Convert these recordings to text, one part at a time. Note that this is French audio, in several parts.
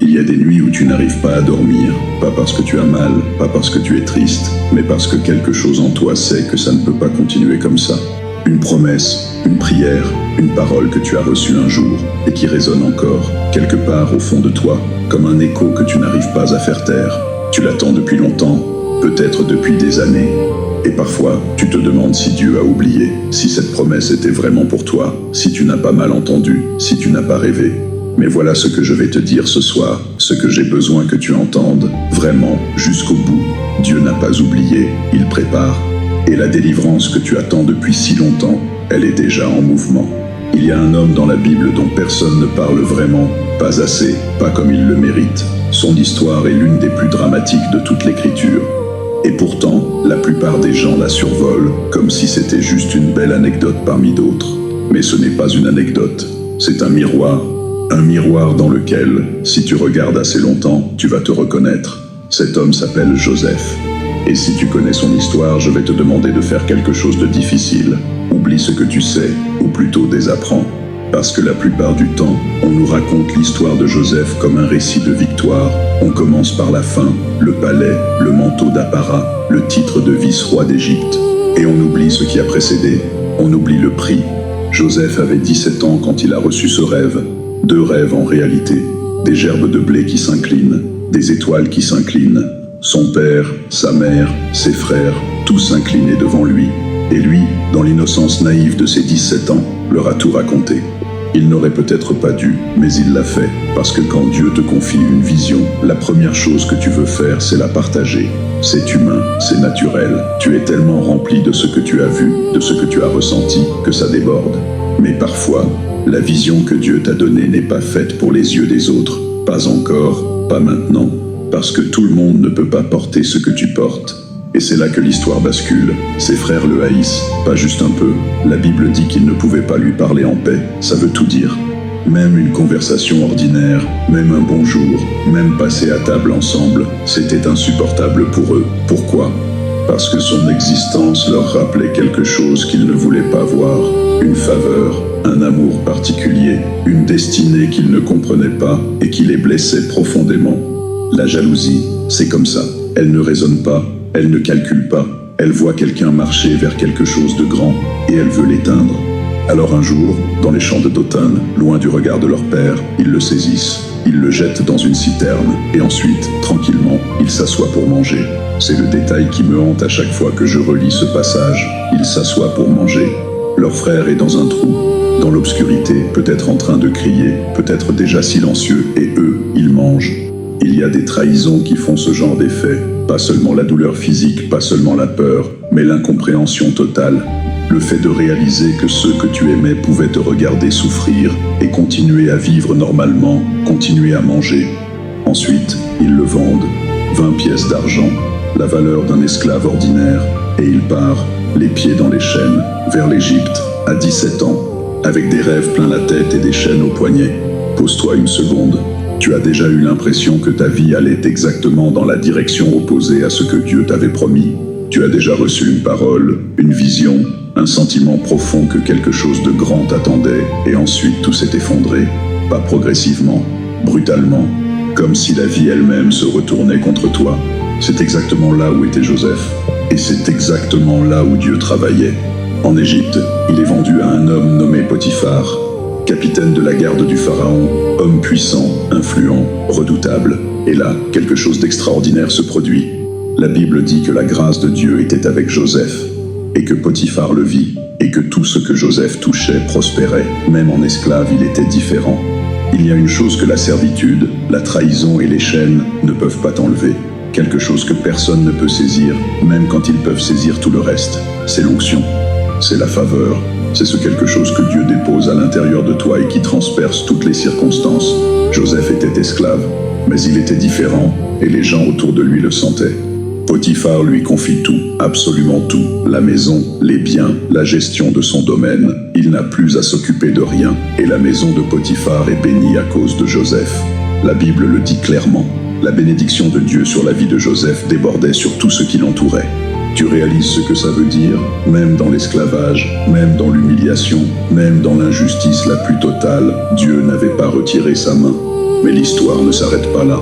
Il y a des nuits où tu n'arrives pas à dormir, pas parce que tu as mal, pas parce que tu es triste, mais parce que quelque chose en toi sait que ça ne peut pas continuer comme ça. Une promesse, une prière, une parole que tu as reçue un jour et qui résonne encore, quelque part au fond de toi, comme un écho que tu n'arrives pas à faire taire. Tu l'attends depuis longtemps, peut-être depuis des années. Et parfois, tu te demandes si Dieu a oublié, si cette promesse était vraiment pour toi, si tu n'as pas mal entendu, si tu n'as pas rêvé. Mais voilà ce que je vais te dire ce soir, ce que j'ai besoin que tu entendes, vraiment, jusqu'au bout. Dieu n'a pas oublié, il prépare. Et la délivrance que tu attends depuis si longtemps, elle est déjà en mouvement. Il y a un homme dans la Bible dont personne ne parle vraiment, pas assez, pas comme il le mérite. Son histoire est l'une des plus dramatiques de toute l'Écriture. Et pourtant, la plupart des gens la survolent, comme si c'était juste une belle anecdote parmi d'autres. Mais ce n'est pas une anecdote, c'est un miroir dans lequel, si tu regardes assez longtemps, tu vas te reconnaître. Cet homme s'appelle Joseph. Et si tu connais son histoire, je vais te demander de faire quelque chose de difficile. Oublie ce que tu sais, ou plutôt désapprends. Parce que la plupart du temps, on nous raconte l'histoire de Joseph comme un récit de victoire. On commence par la fin, le palais, le manteau d'apparat, le titre de vice-roi d'Égypte. Et on oublie ce qui a précédé, on oublie le prix. Joseph avait 17 ans quand il a reçu ce rêve. 2 rêves en réalité, des gerbes de blé qui s'inclinent, des étoiles qui s'inclinent. Son père, sa mère, ses frères, tous s'inclinaient devant lui. Et lui, dans l'innocence naïve de ses 17 ans, leur a tout raconté. Il n'aurait peut-être pas dû, mais il l'a fait, parce que quand Dieu te confie une vision, la première chose que tu veux faire, c'est la partager. C'est humain, c'est naturel. Tu es tellement rempli de ce que tu as vu, de ce que tu as ressenti, que ça déborde. Mais parfois, la vision que Dieu t'a donnée n'est pas faite pour les yeux des autres. Pas encore, pas maintenant. Parce que tout le monde ne peut pas porter ce que tu portes. Et c'est là que l'histoire bascule. Ses frères le haïssent, pas juste un peu. La Bible dit qu'ils ne pouvaient pas lui parler en paix, ça veut tout dire. Même une conversation ordinaire, même un bonjour, même passer à table ensemble, c'était insupportable pour eux. Pourquoi ? Parce que son existence leur rappelait quelque chose qu'ils ne voulaient pas voir. Une faveur, un amour particulier, une destinée qu'ils ne comprenaient pas et qui les blessait profondément. La jalousie, c'est comme ça. Elle ne raisonne pas, elle ne calcule pas. Elle voit quelqu'un marcher vers quelque chose de grand et elle veut l'éteindre. Alors un jour, dans les champs de Dothan, loin du regard de leur père, ils le saisissent. Ils le jettent dans une citerne et ensuite, tranquillement, ils s'assoient pour manger. C'est le détail qui me hante à chaque fois que je relis ce passage. Ils s'assoient pour manger. Leur frère est dans un trou, dans l'obscurité, peut-être en train de crier, peut-être déjà silencieux, et eux, ils mangent. Il y a des trahisons qui font ce genre d'effet. Pas seulement la douleur physique, pas seulement la peur, mais l'incompréhension totale. Le fait de réaliser que ceux que tu aimais pouvaient te regarder souffrir et continuer à vivre normalement, continuer à manger. Ensuite, ils le vendent. 20 pièces d'argent, la valeur d'un esclave ordinaire, et il part, les pieds dans les chaînes, vers l'Égypte, à 17 ans, avec des rêves plein la tête et des chaînes aux poignets. Pose-toi une seconde. Tu as déjà eu l'impression que ta vie allait exactement dans la direction opposée à ce que Dieu t'avait promis. Tu as déjà reçu une parole, une vision, un sentiment profond que quelque chose de grand t'attendait, et ensuite tout s'est effondré, pas progressivement, brutalement, comme si la vie elle-même se retournait contre toi. C'est exactement là où était Joseph, et c'est exactement là où Dieu travaillait. En Égypte, il est vendu à un homme nommé Potiphar, capitaine de la garde du pharaon, homme puissant, influent, redoutable. Et là, quelque chose d'extraordinaire se produit. La Bible dit que la grâce de Dieu était avec Joseph, et que Potiphar le vit, et que tout ce que Joseph touchait prospérait. Même en esclave, il était différent. Il y a une chose que la servitude, la trahison et les chaînes ne peuvent pas t'enlever. Quelque chose que personne ne peut saisir, même quand ils peuvent saisir tout le reste. C'est l'onction, c'est la faveur, c'est ce quelque chose que Dieu dépose à l'intérieur de toi et qui transperce toutes les circonstances. Joseph était esclave, mais il était différent, et les gens autour de lui le sentaient. Potiphar lui confie tout, absolument tout, la maison, les biens, la gestion de son domaine. Il n'a plus à s'occuper de rien, et la maison de Potiphar est bénie à cause de Joseph. La Bible le dit clairement. La bénédiction de Dieu sur la vie de Joseph débordait sur tout ce qui l'entourait. Tu réalises ce que ça veut dire, même dans l'esclavage, même dans l'humiliation, même dans l'injustice la plus totale, Dieu n'avait pas retiré sa main. Mais l'histoire ne s'arrête pas là.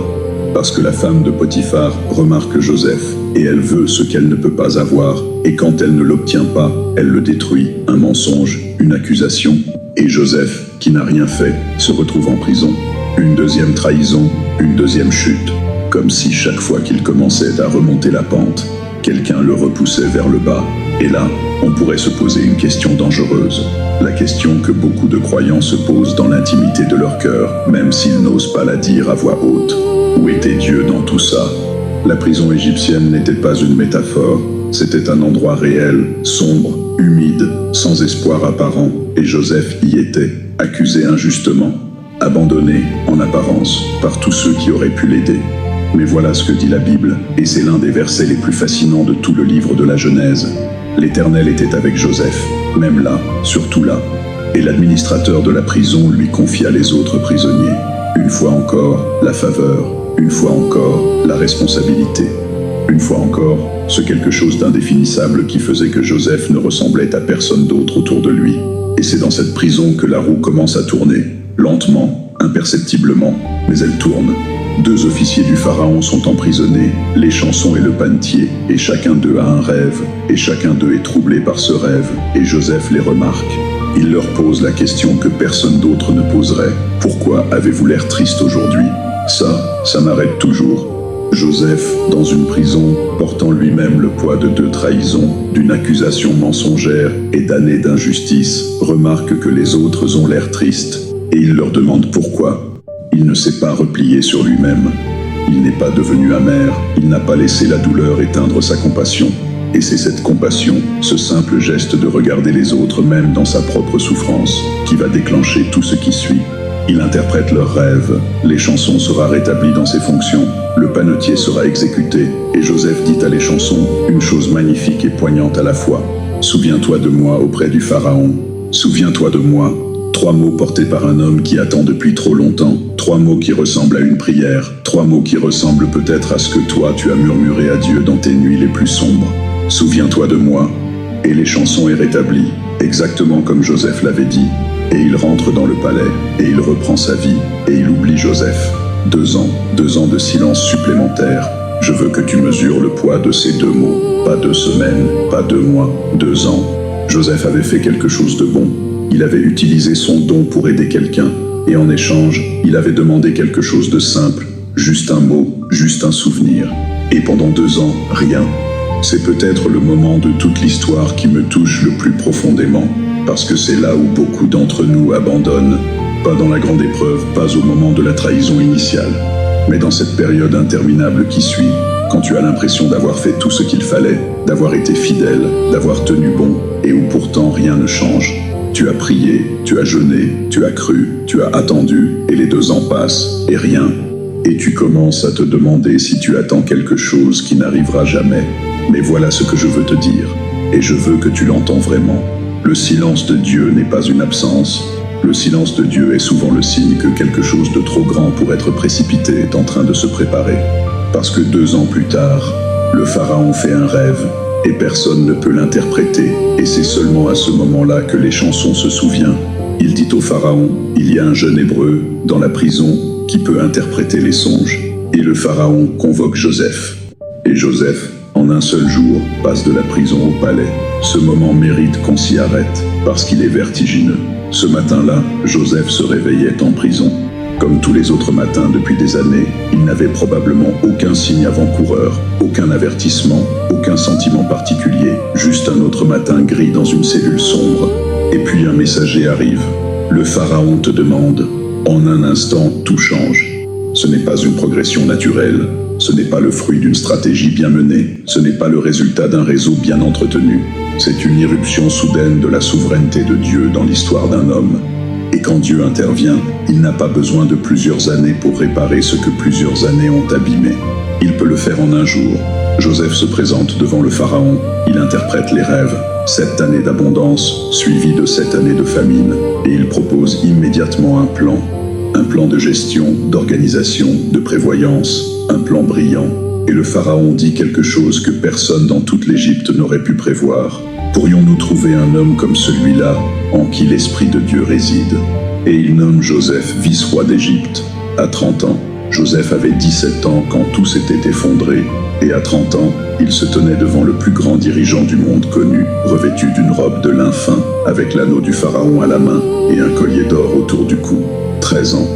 Parce que la femme de Potiphar remarque Joseph, et elle veut ce qu'elle ne peut pas avoir, et quand elle ne l'obtient pas, elle le détruit, un mensonge, une accusation, et Joseph, qui n'a rien fait, se retrouve en prison. Une deuxième trahison, une deuxième chute, comme si chaque fois qu'il commençait à remonter la pente, quelqu'un le repoussait vers le bas, et là, on pourrait se poser une question dangereuse, la question que beaucoup de croyants se posent dans l'intimité de leur cœur, même s'ils n'osent pas la dire à voix haute. Où était Dieu dans tout ça? La prison égyptienne n'était pas une métaphore, c'était un endroit réel, sombre, humide, sans espoir apparent, et Joseph y était, accusé injustement, abandonné, en apparence, par tous ceux qui auraient pu l'aider. Mais voilà ce que dit la Bible, et c'est l'un des versets les plus fascinants de tout le livre de la Genèse. L'Éternel était avec Joseph, même là, surtout là, et l'administrateur de la prison lui confia les autres prisonniers. Une fois encore, la faveur, une fois encore, la responsabilité. Une fois encore, ce quelque chose d'indéfinissable qui faisait que Joseph ne ressemblait à personne d'autre autour de lui. Et c'est dans cette prison que la roue commence à tourner, lentement, imperceptiblement, mais elle tourne. 2 officiers du Pharaon sont emprisonnés, les chansons et le panetier, et chacun d'eux a un rêve, et chacun d'eux est troublé par ce rêve, et Joseph les remarque. Il leur pose la question que personne d'autre ne poserait. Pourquoi avez-vous l'air triste aujourd'hui? Ça m'arrête toujours. Joseph, dans une prison, portant lui-même le poids de 2 trahisons, d'une accusation mensongère et d'années d'injustice, remarque que les autres ont l'air tristes, et il leur demande pourquoi. Il ne s'est pas replié sur lui-même. Il n'est pas devenu amer, il n'a pas laissé la douleur éteindre sa compassion. Et c'est cette compassion, ce simple geste de regarder les autres même dans sa propre souffrance, qui va déclencher tout ce qui suit. Il interprète leurs rêves, les chansons sera rétablie dans ses fonctions, le panetier sera exécuté, et Joseph dit à les chansons une chose magnifique et poignante à la fois. Souviens-toi de moi auprès du Pharaon. Souviens-toi de moi. 3 mots portés par un homme qui attend depuis trop longtemps. 3 mots qui ressemblent à une prière. 3 mots qui ressemblent peut-être à ce que toi tu as murmuré à Dieu dans tes nuits les plus sombres. Souviens-toi de moi. Et les chansons est rétablie, exactement comme Joseph l'avait dit. Et il rentre dans le palais, et il reprend sa vie, et il oublie Joseph. 2 ans de silence supplémentaire. Je veux que tu mesures le poids de ces 2 mots. Pas 2 semaines, pas 2 mois, 2 ans. Joseph avait fait quelque chose de bon. Il avait utilisé son don pour aider quelqu'un, et en échange, il avait demandé quelque chose de simple, juste un mot, juste un souvenir. Et pendant 2 ans, rien. C'est peut-être le moment de toute l'histoire qui me touche le plus profondément, parce que c'est là où beaucoup d'entre nous abandonnent, pas dans la grande épreuve, pas au moment de la trahison initiale, mais dans cette période interminable qui suit, quand tu as l'impression d'avoir fait tout ce qu'il fallait, d'avoir été fidèle, d'avoir tenu bon, et où pourtant rien ne change. Tu as prié, tu as jeûné, tu as cru, tu as attendu, et les 2 ans passent, et rien. Et tu commences à te demander si tu attends quelque chose qui n'arrivera jamais. Mais voilà ce que je veux te dire, et je veux que tu l'entends vraiment. Le silence de Dieu n'est pas une absence. Le silence de Dieu est souvent le signe que quelque chose de trop grand pour être précipité est en train de se préparer. Parce que 2 ans plus tard, le Pharaon fait un rêve, et personne ne peut l'interpréter, et c'est seulement à ce moment-là que les chansons se souviennent. Il dit au Pharaon, il y a un jeune hébreu dans la prison qui peut interpréter les songes. Et le Pharaon convoque Joseph. Et Joseph, en un seul jour, passe de la prison au palais. Ce moment mérite qu'on s'y arrête, parce qu'il est vertigineux. Ce matin-là, Joseph se réveillait en prison. Comme tous les autres matins depuis des années, il n'avait probablement aucun signe avant-coureur, aucun avertissement, aucun sentiment particulier, juste un autre matin gris dans une cellule sombre. Et puis un messager arrive. Le Pharaon te demande. En un instant, tout change. Ce n'est pas une progression naturelle. Ce n'est pas le fruit d'une stratégie bien menée. Ce n'est pas le résultat d'un réseau bien entretenu. C'est une irruption soudaine de la souveraineté de Dieu dans l'histoire d'un homme. Et quand Dieu intervient, il n'a pas besoin de plusieurs années pour réparer ce que plusieurs années ont abîmé. Il peut le faire en un jour. Joseph se présente devant le Pharaon. Il interprète les rêves. 7 années d'abondance, suivies de 7 années de famine. Et il propose immédiatement un plan. Un plan de gestion, d'organisation, de prévoyance. Un plan brillant. Et le Pharaon dit quelque chose que personne dans toute l'Égypte n'aurait pu prévoir. Pourrions-nous trouver un homme comme celui-là, en qui l'Esprit de Dieu réside? Et il nomme Joseph vice-roi d'Égypte. À 30 ans, Joseph avait 17 ans quand tout s'était effondré, et à 30 ans, il se tenait devant le plus grand dirigeant du monde connu, revêtu d'une robe de lin fin, avec l'anneau du pharaon à la main et un collier d'or autour du cou. 13 ans.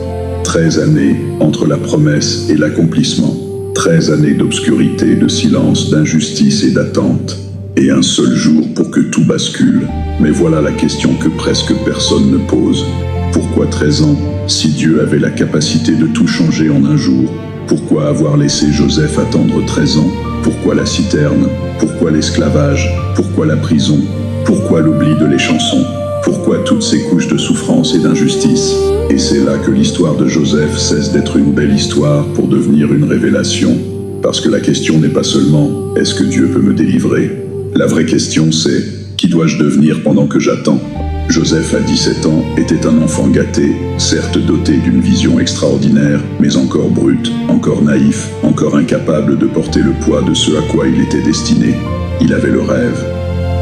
13 années entre la promesse et l'accomplissement. 13 années d'obscurité, de silence, d'injustice et d'attente. Et un seul jour pour que tout bascule. Mais voilà la question que presque personne ne pose. Pourquoi 13 ans, si Dieu avait la capacité de tout changer en un jour? Pourquoi avoir laissé Joseph attendre 13 ans? Pourquoi la citerne? Pourquoi l'esclavage? Pourquoi la prison? Pourquoi l'oubli de les chansons? Pourquoi toutes ces couches de souffrance et d'injustice? Et c'est là que l'histoire de Joseph cesse d'être une belle histoire pour devenir une révélation. Parce que la question n'est pas seulement « Est-ce que Dieu peut me délivrer ?» La vraie question c'est « Qui dois-je devenir pendant que j'attends ?» Joseph, à 17 ans, était un enfant gâté, certes doté d'une vision extraordinaire, mais encore brut, encore naïf, encore incapable de porter le poids de ce à quoi il était destiné. Il avait le rêve,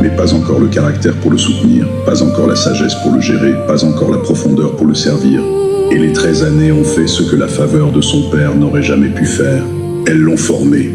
mais pas encore le caractère pour le soutenir, pas encore la sagesse pour le gérer, pas encore la profondeur pour le servir. Et les 13 années ont fait ce que la faveur de son père n'aurait jamais pu faire. Elles l'ont formé.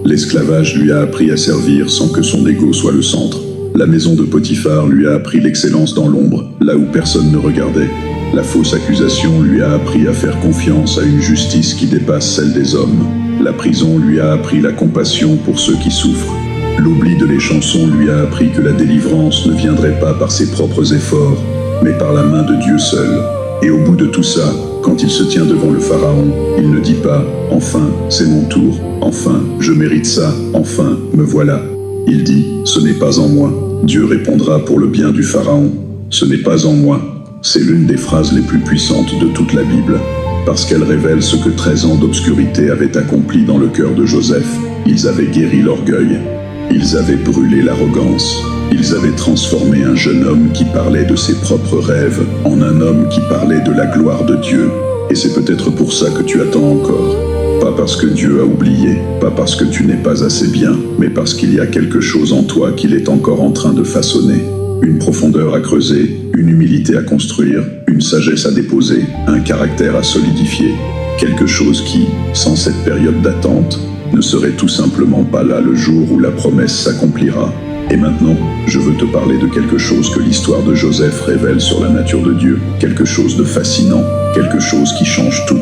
L'esclavage lui a appris à servir sans que son ego soit le centre. La maison de Potiphar lui a appris l'excellence dans l'ombre, là où personne ne regardait. La fausse accusation lui a appris à faire confiance à une justice qui dépasse celle des hommes. La prison lui a appris la compassion pour ceux qui souffrent. L'oubli de les chansons lui a appris que la délivrance ne viendrait pas par ses propres efforts, mais par la main de Dieu seul. Et au bout de tout ça, quand il se tient devant le pharaon, il ne dit pas « Enfin, c'est mon tour. Enfin, je mérite ça. Enfin, me voilà. » Il dit « Ce n'est pas en moi. » Dieu répondra pour le bien du pharaon. « Ce n'est pas en moi. » C'est l'une des phrases les plus puissantes de toute la Bible, parce qu'elle révèle ce que 13 ans d'obscurité avaient accompli dans le cœur de Joseph. Ils avaient guéri l'orgueil. Ils avaient brûlé l'arrogance. Ils avaient transformé un jeune homme qui parlait de ses propres rêves en un homme qui parlait de la gloire de Dieu. Et c'est peut-être pour ça que tu attends encore. Pas parce que Dieu a oublié, pas parce que tu n'es pas assez bien, mais parce qu'il y a quelque chose en toi qu'il est encore en train de façonner. Une profondeur à creuser, une humilité à construire, une sagesse à déposer, un caractère à solidifier. Quelque chose qui, sans cette période d'attente, ne serait tout simplement pas là le jour où la promesse s'accomplira. Et maintenant, je veux te parler de quelque chose que l'histoire de Joseph révèle sur la nature de Dieu, quelque chose de fascinant, quelque chose qui change tout.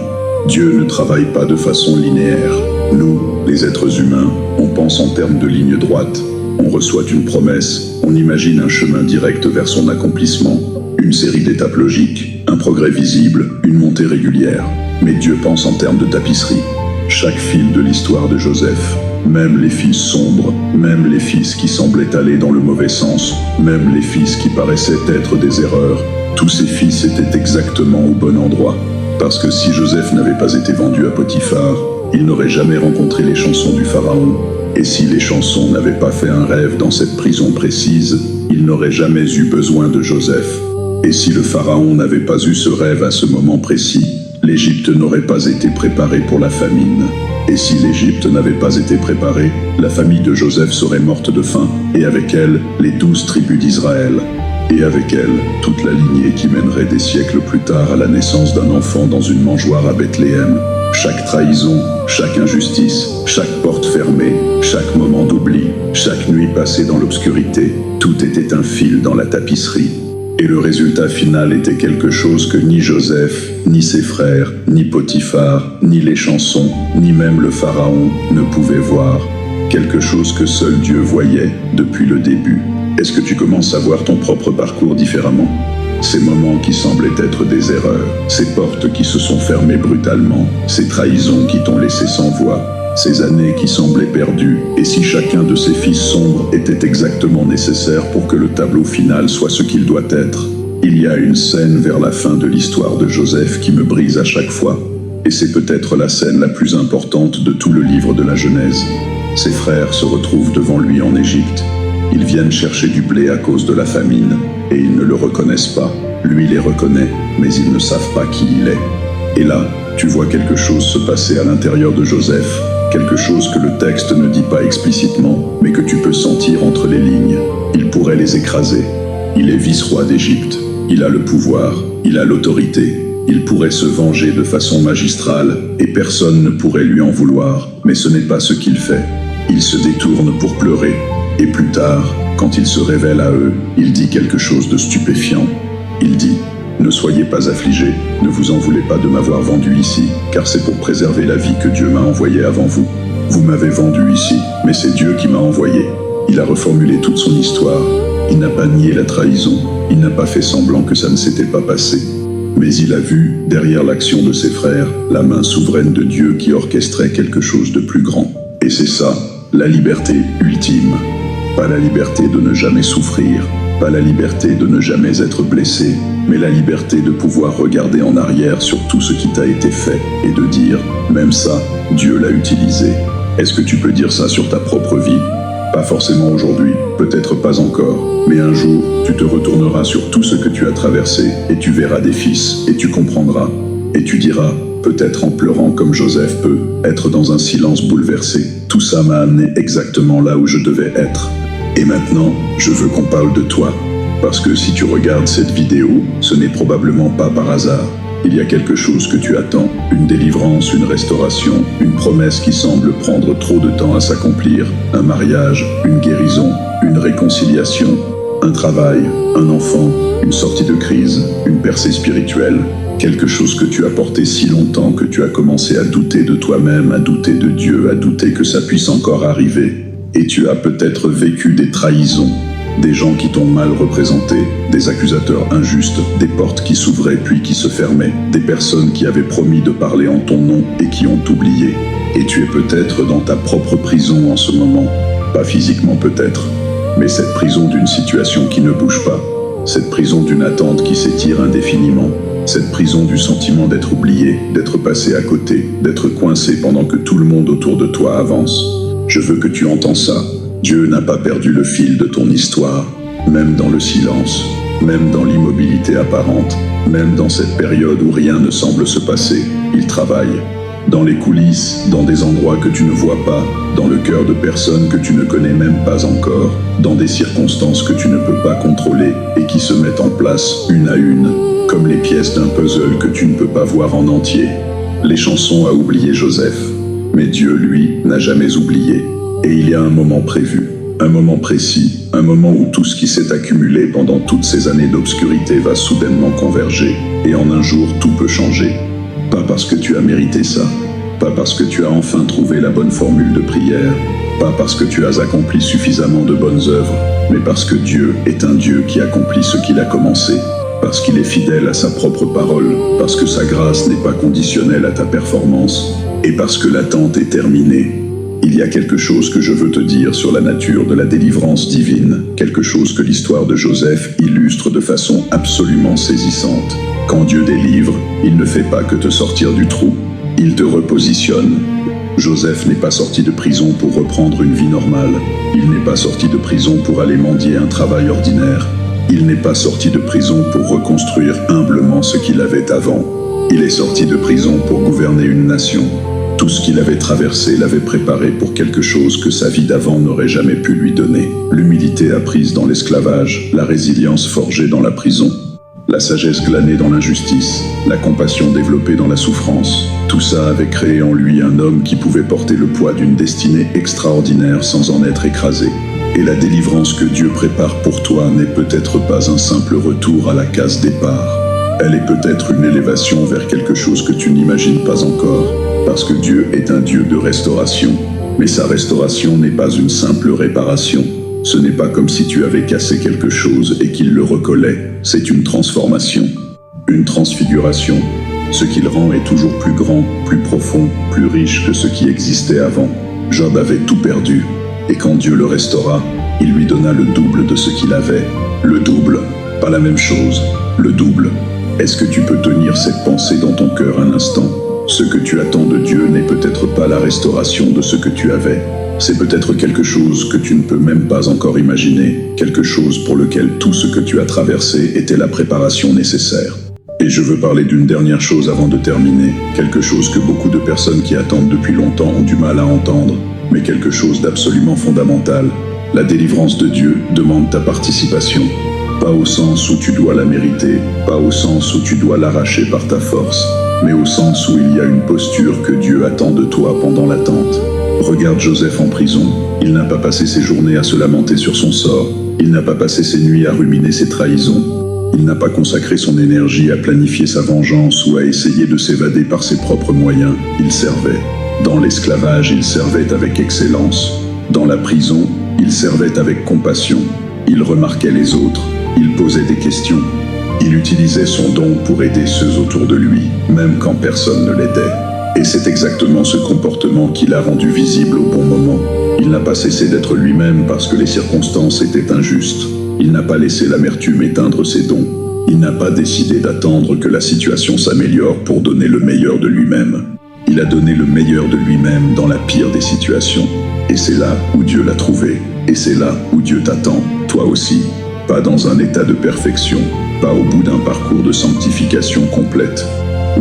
Dieu ne travaille pas de façon linéaire. Nous, les êtres humains, on pense en termes de ligne droite. On reçoit une promesse, on imagine un chemin direct vers son accomplissement, une série d'étapes logiques, un progrès visible, une montée régulière. Mais Dieu pense en termes de tapisserie. Chaque fil de l'histoire de Joseph, même les fils sombres, même les fils qui semblaient aller dans le mauvais sens, même les fils qui paraissaient être des erreurs, tous ces fils étaient exactement au bon endroit. Parce que si Joseph n'avait pas été vendu à Potiphar, il n'aurait jamais rencontré les chansons du pharaon. Et si les chansons n'avaient pas fait un rêve dans cette prison précise, il n'aurait jamais eu besoin de Joseph. Et si le pharaon n'avait pas eu ce rêve à ce moment précis, l'Égypte n'aurait pas été préparée pour la famine. Et si l'Égypte n'avait pas été préparée, la famille de Joseph serait morte de faim, et avec elle, les 12 tribus d'Israël. Et avec elle, toute la lignée qui mènerait des siècles plus tard à la naissance d'un enfant dans une mangeoire à Bethléem. Chaque trahison, chaque injustice, chaque porte fermée, chaque moment d'oubli, chaque nuit passée dans l'obscurité, tout était un fil dans la tapisserie. Et le résultat final était quelque chose que ni Joseph, ni ses frères, ni Potiphar, ni les chansons, ni même le pharaon ne pouvaient voir. Quelque chose que seul Dieu voyait depuis le début. Est-ce que tu commences à voir ton propre parcours différemment? Ces moments qui semblaient être des erreurs, ces portes qui se sont fermées brutalement, ces trahisons qui t'ont laissé sans voix, ces années qui semblaient perdues, et si chacun de ces fils sombres était exactement nécessaire pour que le tableau final soit ce qu'il doit être? Il y a une scène vers la fin de l'histoire de Joseph qui me brise à chaque fois, et c'est peut-être la scène la plus importante de tout le livre de la Genèse. Ses frères se retrouvent devant lui en Égypte. Ils viennent chercher du blé à cause de la famine, et ils ne le reconnaissent pas. Lui les reconnaît, mais ils ne savent pas qui il est. Et là, tu vois quelque chose se passer à l'intérieur de Joseph, quelque chose que le texte ne dit pas explicitement, mais que tu peux sentir entre les lignes. Il pourrait les écraser. Il est vice-roi d'Égypte. Il a le pouvoir, il a l'autorité. Il pourrait se venger de façon magistrale, et personne ne pourrait lui en vouloir, mais ce n'est pas ce qu'il fait. Il se détourne pour pleurer, et plus tard, quand il se révèle à eux, il dit quelque chose de stupéfiant. Il dit « Ne soyez pas affligés, ne vous en voulez pas de m'avoir vendu ici, car c'est pour préserver la vie que Dieu m'a envoyé avant vous. Vous m'avez vendu ici, mais c'est Dieu qui m'a envoyé. » Il a reformulé toute son histoire. Il n'a pas nié la trahison, il n'a pas fait semblant que ça ne s'était pas passé. Mais il a vu, derrière l'action de ses frères, la main souveraine de Dieu qui orchestrait quelque chose de plus grand. Et c'est ça, la liberté ultime. Pas la liberté de ne jamais souffrir, pas la liberté de ne jamais être blessé, mais la liberté de pouvoir regarder en arrière sur tout ce qui t'a été fait et de dire, même ça, Dieu l'a utilisé. Est-ce que tu peux dire ça sur ta propre vie ? Pas forcément aujourd'hui, peut-être pas encore, mais un jour, tu te retourneras sur tout ce que tu as traversé et tu verras des fils et tu comprendras. Et tu diras, peut-être en pleurant comme Joseph peut, être dans un silence bouleversé. Tout ça m'a amené exactement là où je devais être. Et maintenant, je veux qu'on parle de toi. Parce que si tu regardes cette vidéo, ce n'est probablement pas par hasard. Il y a quelque chose que tu attends, une délivrance, une restauration, une promesse qui semble prendre trop de temps à s'accomplir, un mariage, une guérison, une réconciliation, un travail, un enfant, une sortie de crise, une percée spirituelle, quelque chose que tu as porté si longtemps que tu as commencé à douter de toi-même, à douter de Dieu, à douter que ça puisse encore arriver. Et tu as peut-être vécu des trahisons, des gens qui t'ont mal représenté, des accusateurs injustes, des portes qui s'ouvraient puis qui se fermaient, des personnes qui avaient promis de parler en ton nom et qui ont oublié. Et tu es peut-être dans ta propre prison en ce moment, pas physiquement peut-être, mais cette prison d'une situation qui ne bouge pas, cette prison d'une attente qui s'étire indéfiniment, cette prison du sentiment d'être oublié, d'être passé à côté, d'être coincé pendant que tout le monde autour de toi avance. Je veux que tu entends ça. Dieu n'a pas perdu le fil de ton histoire, même dans le silence, même dans l'immobilité apparente, même dans cette période où rien ne semble se passer. Il travaille. Dans les coulisses, dans des endroits que tu ne vois pas, dans le cœur de personnes que tu ne connais même pas encore, dans des circonstances que tu ne peux pas contrôler et qui se mettent en place une à une, comme les pièces d'un puzzle que tu ne peux pas voir en entier. Les chansons a oublié Joseph, mais Dieu, lui, n'a jamais oublié. Et il y a un moment prévu, un moment précis, un moment où tout ce qui s'est accumulé pendant toutes ces années d'obscurité va soudainement converger, et en un jour tout peut changer. Pas parce que tu as mérité ça, pas parce que tu as enfin trouvé la bonne formule de prière, pas parce que tu as accompli suffisamment de bonnes œuvres, mais parce que Dieu est un Dieu qui accomplit ce qu'il a commencé, parce qu'il est fidèle à sa propre parole, parce que sa grâce n'est pas conditionnelle à ta performance, et parce que l'attente est terminée. Il y a quelque chose que je veux te dire sur la nature de la délivrance divine, quelque chose que l'histoire de Joseph illustre de façon absolument saisissante. Quand Dieu délivre, il ne fait pas que te sortir du trou, il te repositionne. Joseph n'est pas sorti de prison pour reprendre une vie normale, il n'est pas sorti de prison pour aller mendier un travail ordinaire, il n'est pas sorti de prison pour reconstruire humblement ce qu'il avait avant, il est sorti de prison pour gouverner une nation. Tout ce qu'il avait traversé l'avait préparé pour quelque chose que sa vie d'avant n'aurait jamais pu lui donner. L'humilité apprise dans l'esclavage, la résilience forgée dans la prison, la sagesse glanée dans l'injustice, la compassion développée dans la souffrance. Tout ça avait créé en lui un homme qui pouvait porter le poids d'une destinée extraordinaire sans en être écrasé. Et la délivrance que Dieu prépare pour toi n'est peut-être pas un simple retour à la case départ. Elle est peut-être une élévation vers quelque chose que tu n'imagines pas encore. Parce que Dieu est un Dieu de restauration. Mais sa restauration n'est pas une simple réparation. Ce n'est pas comme si tu avais cassé quelque chose et qu'il le recollait. C'est une transformation, une transfiguration. Ce qu'il rend est toujours plus grand, plus profond, plus riche que ce qui existait avant. Job avait tout perdu. Et quand Dieu le restaura, il lui donna le double de ce qu'il avait. Le double, pas la même chose, le double. Est-ce que tu peux tenir cette pensée dans ton cœur un instant ? Ce que tu attends de Dieu n'est peut-être pas la restauration de ce que tu avais. C'est peut-être quelque chose que tu ne peux même pas encore imaginer, quelque chose pour lequel tout ce que tu as traversé était la préparation nécessaire. Et je veux parler d'une dernière chose avant de terminer, quelque chose que beaucoup de personnes qui attendent depuis longtemps ont du mal à entendre, mais quelque chose d'absolument fondamental. La délivrance de Dieu demande ta participation. Pas au sens où tu dois la mériter, pas au sens où tu dois l'arracher par ta force, mais au sens où il y a une posture que Dieu attend de toi pendant l'attente. Regarde Joseph en prison. Il n'a pas passé ses journées à se lamenter sur son sort. Il n'a pas passé ses nuits à ruminer ses trahisons. Il n'a pas consacré son énergie à planifier sa vengeance ou à essayer de s'évader par ses propres moyens. Il servait. Dans l'esclavage, il servait avec excellence. Dans la prison, il servait avec compassion. Il remarquait les autres. Il posait des questions. Il utilisait son don pour aider ceux autour de lui, même quand personne ne l'aidait. Et c'est exactement ce comportement qui l'a rendu visible au bon moment. Il n'a pas cessé d'être lui-même parce que les circonstances étaient injustes. Il n'a pas laissé l'amertume éteindre ses dons. Il n'a pas décidé d'attendre que la situation s'améliore pour donner le meilleur de lui-même. Il a donné le meilleur de lui-même dans la pire des situations. Et c'est là où Dieu l'a trouvé. Et c'est là où Dieu t'attend, toi aussi. Pas dans un état de perfection, pas au bout d'un parcours de sanctification complète,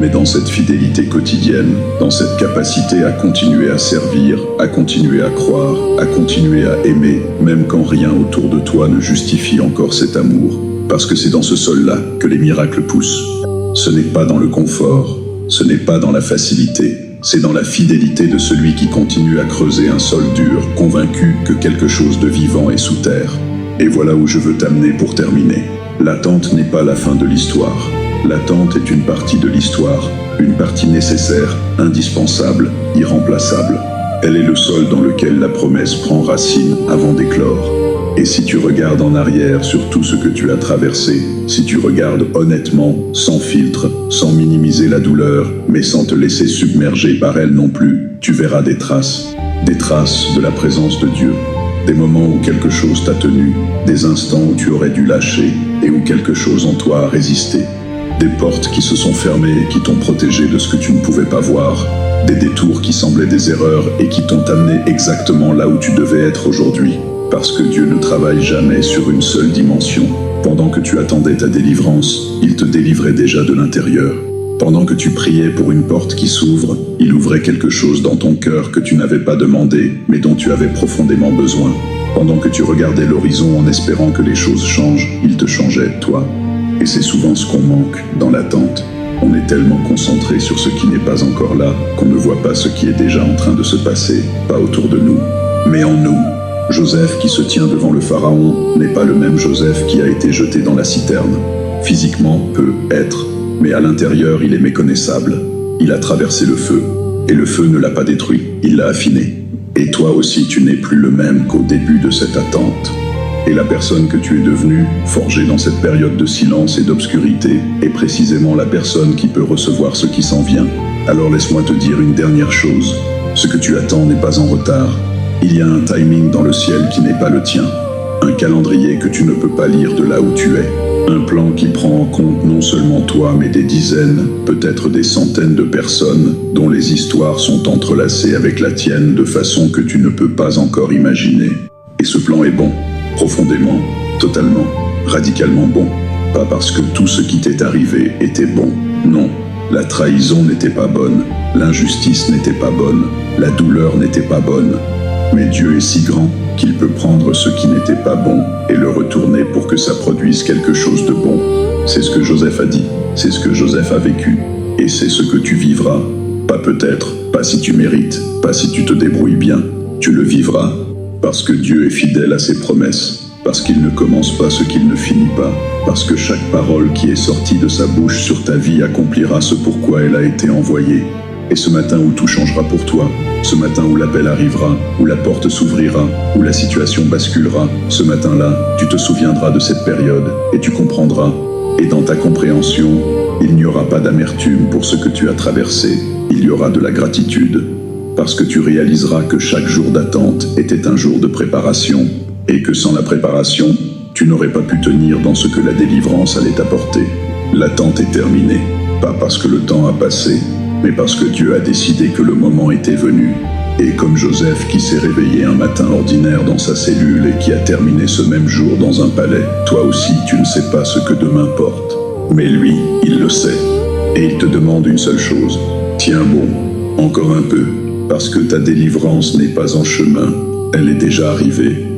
mais dans cette fidélité quotidienne, dans cette capacité à continuer à servir, à continuer à croire, à continuer à aimer, même quand rien autour de toi ne justifie encore cet amour. Parce que c'est dans ce sol-là que les miracles poussent. Ce n'est pas dans le confort, ce n'est pas dans la facilité, c'est dans la fidélité de celui qui continue à creuser un sol dur, convaincu que quelque chose de vivant est sous terre. Et voilà où je veux t'amener pour terminer. L'attente n'est pas la fin de l'histoire. L'attente est une partie de l'histoire, une partie nécessaire, indispensable, irremplaçable. Elle est le sol dans lequel la promesse prend racine avant d'éclore. Et si tu regardes en arrière sur tout ce que tu as traversé, si tu regardes honnêtement, sans filtre, sans minimiser la douleur, mais sans te laisser submerger par elle non plus, tu verras des traces de la présence de Dieu. Des moments où quelque chose t'a tenu, des instants où tu aurais dû lâcher et où quelque chose en toi a résisté. Des portes qui se sont fermées et qui t'ont protégé de ce que tu ne pouvais pas voir. Des détours qui semblaient des erreurs et qui t'ont amené exactement là où tu devais être aujourd'hui. Parce que Dieu ne travaille jamais sur une seule dimension. Pendant que tu attendais ta délivrance, il te délivrait déjà de l'intérieur. Pendant que tu priais pour une porte qui s'ouvre, il ouvrait quelque chose dans ton cœur que tu n'avais pas demandé, mais dont tu avais profondément besoin. Pendant que tu regardais l'horizon en espérant que les choses changent, il te changeait, toi. Et c'est souvent ce qu'on manque dans l'attente. On est tellement concentré sur ce qui n'est pas encore là, qu'on ne voit pas ce qui est déjà en train de se passer, pas autour de nous, mais en nous. Joseph qui se tient devant le pharaon n'est pas le même Joseph qui a été jeté dans la citerne. Physiquement, peut être, mais à l'intérieur, il est méconnaissable. Il a traversé le feu, et le feu ne l'a pas détruit, il l'a affiné. Et toi aussi, tu n'es plus le même qu'au début de cette attente. Et la personne que tu es devenue, forgée dans cette période de silence et d'obscurité, est précisément la personne qui peut recevoir ce qui s'en vient. Alors laisse-moi te dire une dernière chose. Ce que tu attends n'est pas en retard. Il y a un timing dans le ciel qui n'est pas le tien. Un calendrier que tu ne peux pas lire de là où tu es. Un plan qui prend en compte non seulement toi, mais des dizaines, peut-être des centaines de personnes dont les histoires sont entrelacées avec la tienne de façon que tu ne peux pas encore imaginer. Et ce plan est bon, profondément, totalement, radicalement bon. Pas parce que tout ce qui t'est arrivé était bon, non. La trahison n'était pas bonne, l'injustice n'était pas bonne, la douleur n'était pas bonne. Mais Dieu est si grand qu'il peut prendre ce qui n'était pas bon et le retourner pour que ça produise quelque chose de bon. C'est ce que Joseph a dit, c'est ce que Joseph a vécu, et c'est ce que tu vivras. Pas peut-être, pas si tu mérites, pas si tu te débrouilles bien, tu le vivras. Parce que Dieu est fidèle à ses promesses, parce qu'il ne commence pas ce qu'il ne finit pas, parce que chaque parole qui est sortie de sa bouche sur ta vie accomplira ce pourquoi elle a été envoyée. Et ce matin où tout changera pour toi, ce matin où l'appel arrivera, où la porte s'ouvrira, où la situation basculera, ce matin-là, tu te souviendras de cette période et tu comprendras. Et dans ta compréhension, il n'y aura pas d'amertume pour ce que tu as traversé, il y aura de la gratitude. Parce que tu réaliseras que chaque jour d'attente était un jour de préparation, et que sans la préparation, tu n'aurais pas pu tenir dans ce que la délivrance allait t'apporter. L'attente est terminée, pas parce que le temps a passé, mais parce que Dieu a décidé que le moment était venu. Et comme Joseph qui s'est réveillé un matin ordinaire dans sa cellule et qui a terminé ce même jour dans un palais, toi aussi tu ne sais pas ce que demain porte. Mais lui, il le sait. Et il te demande une seule chose. Tiens bon, encore un peu, parce que ta délivrance n'est pas en chemin, elle est déjà arrivée.